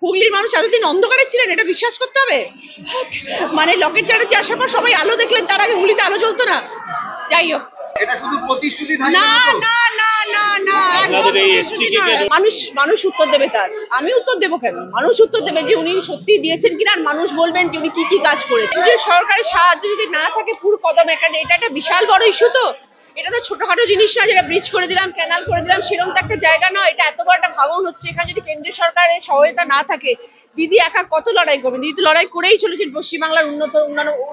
হুগলির মানুষ এতদিন অন্ধকারে ছিলেন, এটা বিশ্বাস করতে হবে। মানে লকেট চ্যাটার্জি আসার পর সবাই আলো দেখলেন, তার আগে হুগলিতে আলো জ্বলতো না। যাই হোক, এটা শুধু প্রতিশ্রুতি থাকে না না না না না, একদম প্রতিশ্রুতি নয়। মানুষ উত্তর দেবে তার, আমি উত্তর দেবো কেন? মানুষ উত্তর দেবে যে উনি সত্যি দিয়েছেন কিনা, আর মানুষ বলবেন যে উনি কি কি কাজ করেছেন। যে সরকারের সাহায্য যদি না থাকে পুরো কদম, এটা একটা বিশাল বড় ইস্যু। তো এটা তো ছোটখাটো জিনিস না, যেটা ব্রিজ করে দিলাম, ক্যানাল করে দিলাম, সেরকম তো একটা জায়গা নয়। এটা এত বড় একটা ভাঙন হচ্ছে, এখানে যদি কেন্দ্রীয় সরকারের সহায়তা না থাকে, দিদি একা কত লড়াই করবেন? দিদি তো লড়াই করেই চলেছেন পশ্চিমবাংলার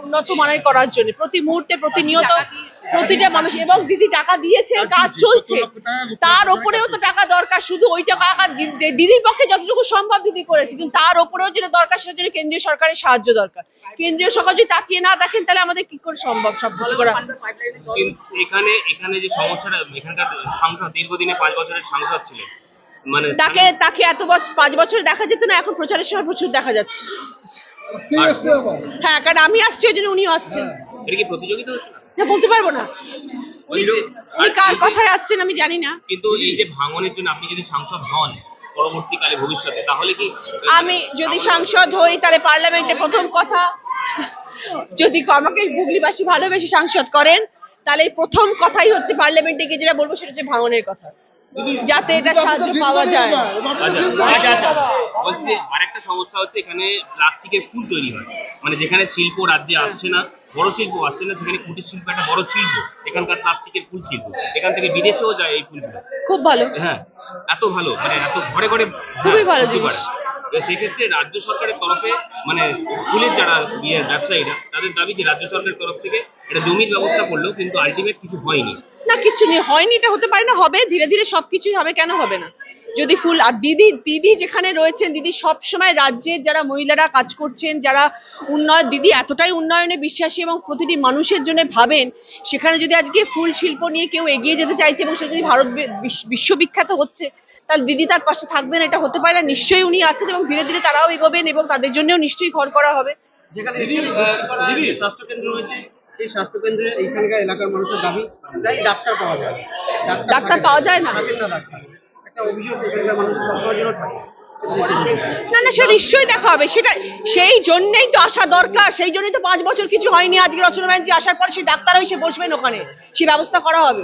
উন্নত মানের করার জন্য, প্রতি মুহূর্তে প্রতিনিয়ত প্রতিটা মানুষ। এবং দিদি টাকা দিয়েছে, কাজ চলছে, তার ওপরেও তো টাকা দরকার। শুধু ওই টাকা দিদির পক্ষে যতটুকু সম্ভব দিদি করেছে, কিন্তু তার ওপরেও যেটা দরকার সেটা জন্য কেন্দ্রীয় সরকারের সাহায্য দরকার। কেন্দ্রীয় সরকার যদি তাকিয়ে না দেখেন, তাহলে আমাদের কি করে সম্ভব সবকিছু করা? এখানে যে সমস্যাটা, এখানকার সাংসদ দীর্ঘদিনে 5 বছরের সাংসদ ছিলেন, মানে তাকে এত 5 বছর দেখা যেত না, এখন প্রচারের সময় প্রচুর দেখা যাচ্ছে। হ্যাঁ, কারণ আমি আসছি, ওই জন্য উনিও আসছেন। এটা কি প্রতিযোগিতা হচ্ছে না? বলতে পারবো না উনি কার কথায় আসছেন, আমি জানি না। কিন্তু এই যে ভাঙনের জন্য আপনি যদি সাংসদ হন পরবর্তীকালে ভবিষ্যতে, তাহলে কি আমি যদি সাংসদ হই, তাহলে পার্লামেন্টে প্রথম কথা, যদি আমাকে হুগলিবাসী ভালোবেসে সাংসদ করেন, তাহলে প্রথম কথাই হচ্ছে পার্লামেন্টে গিয়ে যেটা বলবো সেটা হচ্ছে ভাঙনের কথা, যাতে এটা সাহায্য পাওয়া যায়। বলছি আরেকটা সমস্যা হচ্ছে, এখানে প্লাস্টিকের ফুল তৈরি হয়, মানে যেখানে শিল্প রাজ্যে আসছে না, বড় শিল্প আসছে না, সেখানে কুটির শিল্প একটা বড় শিল্প, এখানকার প্লাস্টিকের ফুল শিল্প, এখান থেকে বিদেশেও যায় এই ফুলগুলো। খুব ভালো। হ্যাঁ, এত ভালো, মানে এত ঘরে ঘরে খুবই ভালো জিনিস। সেক্ষেত্রে রাজ্য সরকারের তরফে, মানে ফুলের যারা ব্যবসায়ীরা, তাদের দাবি যে রাজ্য সরকারের তরফ থেকে এটা জমির ব্যবস্থা করলো, কিন্তু আলটিমেট কিছু হয়নি। না, কিছু হয়নি, এটা হতে পারে না, হবে ধীরে ধীরে সবকিছুই হবে, কেন হবে না? যদি ফুল আর দিদি যেখানে রয়েছেন, দিদি সবসময় রাজ্যের যারা মহিলারা কাজ করছেন, যারা দিদি এতটাই উন্নয়নে বিশ্বাসী এবং প্রতিটি মানুষের জন্য ভাবেন, সেখানে যদি আজকে ফুল শিল্প নিয়ে কেউ এগিয়ে যেতে চাইছে এবং সেটা যদি ভারত বিশ্ববিখ্যাত হচ্ছে, তাহলে দিদি তার পাশে থাকবেন, এটা হতে পারে না? নিশ্চয়ই উনি আছেন এবং ধীরে ধীরে তারাও এগোবেন এবং তাদের জন্যও নিশ্চয়ই ঘর করা হবে। যেখানে স্বাস্থ্যকেন্দ্র রয়েছে, এই স্বাস্থ্যকেন্দ্রে এইখানকার এলাকার মানুষের দাবি ডাক্তার পাওয়া যায় না। ডাক্তার পাওয়া যায় না, একটা অভিযোগ এখানকার মানুষের সবসময়ের জন্য থাকে। না না, সেটা নিশ্চয়ই দেখা হবে। সেটা সেই জন্যই তো আসা দরকার, সেই জন্যই তো 5 বছর কিছু হয়নি। আজকে রচনা ব্যানার্জি আসার পর সেই ডাক্তার এসে বসবেন, ওখানে সেই ব্যবস্থা করা হবে।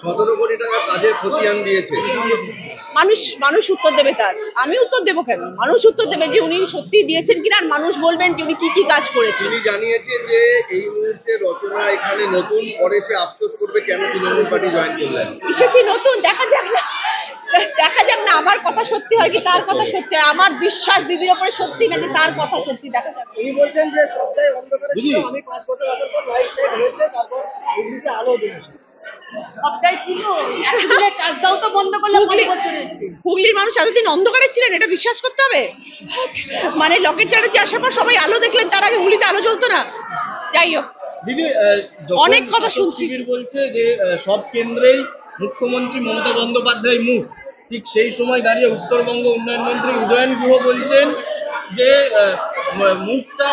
17 কোটি টাকা কাজের খতিয়ান দিয়েছে। মানুষ উত্তর দেবে তার, আমি উত্তর দেবো কেন? মানুষ উত্তর দেবে যে উনি সত্যি দিয়েছেন কিনা, আর মানুষ বলবেন যে উনি কি কি কাজ করেছেন। তিনি জানিয়েছেন যে এই মুহূর্তে রচনা এখানে নতুন, পরে সে আফসোস করবে কেন তৃণমূল পার্টি জয়েন করলেন। এসেছি নতুন, দেখা যাক না আমার কথা সত্যি হয় কি তার কথা সত্যি হয়। আমার বিশ্বাস দিদির উপরে সত্যি না যে তার কথা সত্যি, দেখা যাক। উনি বলছেন যে সবটাই অন্ধকারে ছিল, আমি 5 বছর আসার পর লাইট হয়েছে, তারপর হুগলিতে আলো দিয়েছে। সবটাই ছিল, কাজটাও তো বন্ধ করলে 5 বছর এসে। হুগলির মানুষ এতদিন অন্ধকারে ছিলেন, এটা বিশ্বাস করতে হবে। মানে লকেট চ্যাটার্জি আসার পর সবাই আলো দেখলেন, তার আগে হুগলিতে আলো জ্বলতো না। যাই হোক, দিদি অনেক কথা শুনছি। বলছে যে সব কেন্দ্রেই মুখ্যমন্ত্রী মমতা বন্দ্যোপাধ্যায় মুখ, ঠিক সেই সময় দাঁড়িয়ে উত্তরবঙ্গ উন্নয়ন মন্ত্রী উদয়ন গুহ বলছেন যে মুখটা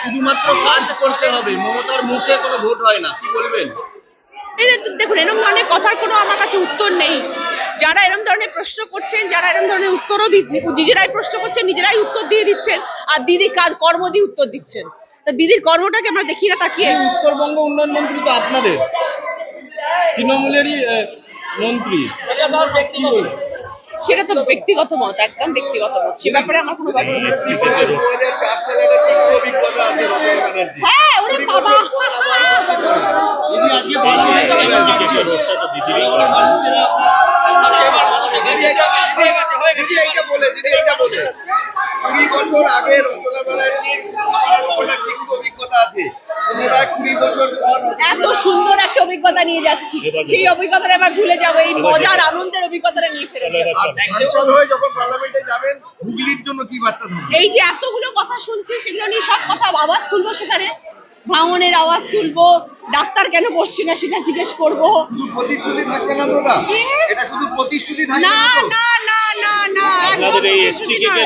শুধুমাত্র কাজ করতে হবে, মমতার মুখে কোনো ভোট হয় না। কি বলবেন? দেখুন, এরকম ধরনের কথার কোনো আমার কাছে উত্তর নেই। যারা এরকম ধরনের প্রশ্ন করছেন, যারা এরকম ধরনের উত্তরও নিজেরাই প্রশ্ন করছেন, নিজেরাই উত্তর দিয়ে দিচ্ছেন, আর দিদি কর্ম দিয়ে উত্তর দিচ্ছেন। তা দিদির কর্মটাকে আমরা দেখি না তাকিয়ে? উত্তরবঙ্গ উন্নয়ন মন্ত্রী তো আপনাদের তৃণমূলেরই মন্ত্রী, সেটা তো ব্যক্তিগত মত, একদম ব্যক্তিগত মত, সে ব্যাপারে আমার কোনো ব্যাপার নেই। 2004 সালে একটা তীব্র অভিজ্ঞতা আছে রচনা ব্যানার্জি। হ্যাঁ, ওরে বাবা, দিদি আজকে বলা হয়েছে দিদি এইটা বলে 20 বছর আগে রচনা ব্যানার্জির একটা তীব্র অভিজ্ঞতা আছে, 20 বছর পর এত সুন্দর একটা অভিজ্ঞতা নিয়ে যাচ্ছি, সেই অভিজ্ঞতাটা এবার ভুলে যাবো। এই মজার আনন্দের অভিজ্ঞতাটা নিয়ে ফেলে যাবো। সাংসদ হয়ে যখন পার্লামেন্টে যাবেন, হুগলির জন্য কি বার্তা থাকবে? এই যে এতগুলো কথা শুনছি, সেগুলো নিয়ে সব কথা আওয়াজ তুলবো, সেখানে ভাঙনের আওয়াজ তুলবো, ডাক্তার কেন বসছি না সেটা জিজ্ঞেস করবো। শুধু প্রতিশ্রুতি থাকবে না তো, এটা শুধু প্রতিশ্রুতি থাকবে না না তো? না না না না, একদম প্রতিশ্রুতি নয়।